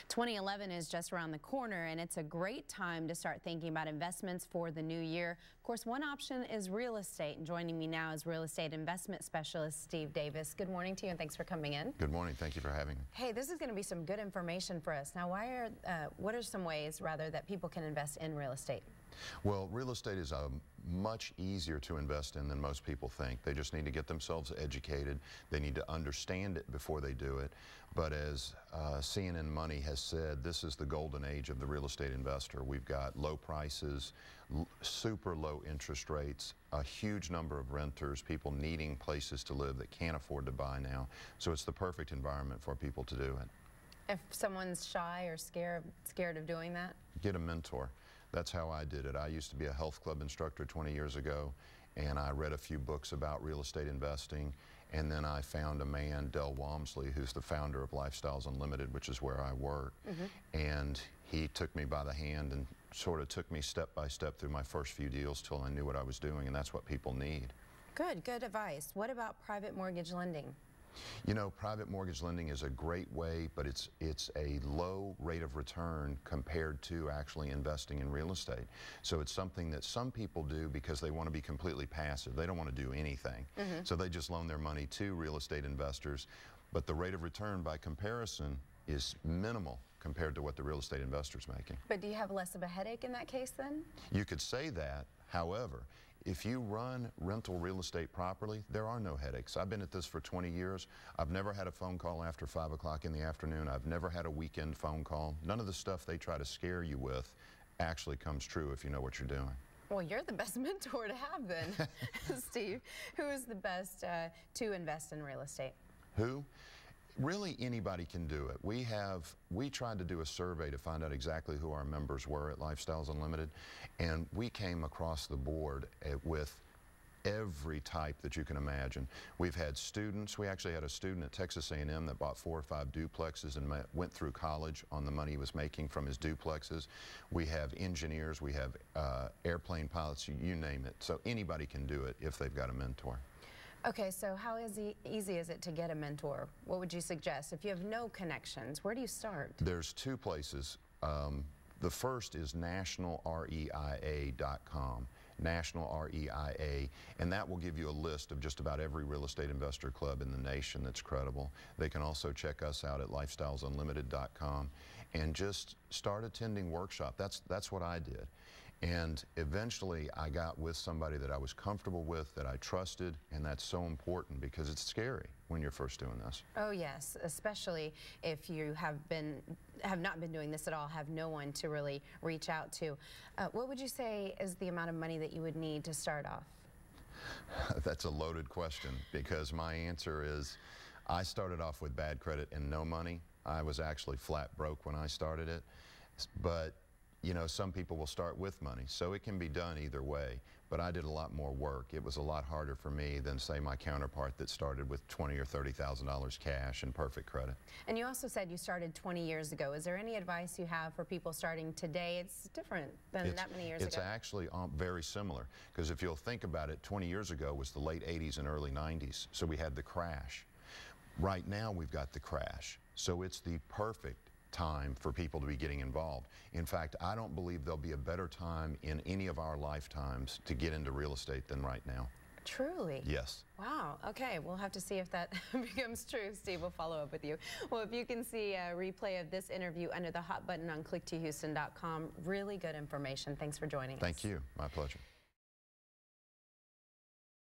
2011 is just around the corner, and it's a great time to start thinking about investments for the new year. Of course, one option is real estate, and joining me now is real estate investment specialist Steve Davis. Good morning to you, and thanks for coming in. Good morning. Thank you for having me. Hey, this is going to be some good information for us. Now, what are some ways, rather, that people can invest in real estate? Well, real estate is much easier to invest in than most people think. They just need to get themselves educated. They need to understand it before they do it. But as CNN Money has said, this is the golden age of the real estate investor. We've got low prices, super low interest rates, a huge number of renters, people needing places to live that can't afford to buy now. So it's the perfect environment for people to do it. If someone's shy or scared of doing that? Get a mentor. That's how I did it. I used to be a health club instructor 20 years ago, and I read a few books about real estate investing, and then I found a man, Del Walmsley, who's the founder of Lifestyles Unlimited, which is where I work, and he took me by the hand and sort of took me step by step through my first few deals till I knew what I was doing, and that's what people need. Good advice. What about private mortgage lending? You know, private mortgage lending is a great way, but it's a low rate of return compared to actually investing in real estate. So it's something that some people do because they want to be completely passive. They don't want to do anything. So they just loan their money to real estate investors. But the rate of return by comparison is minimal compared to what the real estate investor's making. But do you have less of a headache in that case then? You could say that. However, if you run rental real estate properly, there are no headaches. I've been at this for 20 years. I've never had a phone call after 5 o'clock in the afternoon. I've never had a weekend phone call. None of the stuff they try to scare you with actually comes true if you know what you're doing. Well, you're the best mentor to have then, Steve. Who is the best to invest in real estate? Who? Really, anybody can do it. We tried to do a survey to find out exactly who our members were at Lifestyles Unlimited, and we came across the board with every type that you can imagine. We've had students. We actually had a student at Texas A&M that bought 4 or 5 duplexes and went through college on the money he was making from his duplexes. We have engineers. We have airplane pilots. You name it. So anybody can do it if they've got a mentor. Okay, so how easy is it to get a mentor? What would you suggest? If you have no connections, where do you start? There's 2 places. The first is nationalreia.com, nationalreia, and that will give you a list of just about every real estate investor club in the nation that's credible. They can also check us out at lifestylesunlimited.com and just start attending workshop. That's what I did. And eventually I got with somebody that I was comfortable with, that I trusted, and that's so important because it's scary when you're first doing this. Oh yes, especially if you have not been doing this at all, have no one to really reach out to. What would you say is the amount of money that you would need to start off? That's a loaded question because my answer is I started off with bad credit and no money. I was actually flat broke when I started it, but you know, some people will start with money, so it can be done either way. But I did a lot more work. It was a lot harder for me than, say, my counterpart that started with $20,000 or $30,000 cash and perfect credit. And you also said you started 20 years ago. Is there any advice you have for people starting today? It's different than that many years ago. It's actually very similar, because if you'll think about it, 20 years ago was the late 80s and early 90s, so we had the crash. Right now we've got the crash, so it's the perfect time for people to be getting involved. In fact, I don't believe there'll be a better time in any of our lifetimes to get into real estate than right now. Truly? Yes. Wow. Okay, we'll have to see if that becomes true. Steve will follow up with you. Well, if you can see a replay of this interview under the hot button on click2houston.com, really good information. Thanks for joining us. Thank you. My pleasure.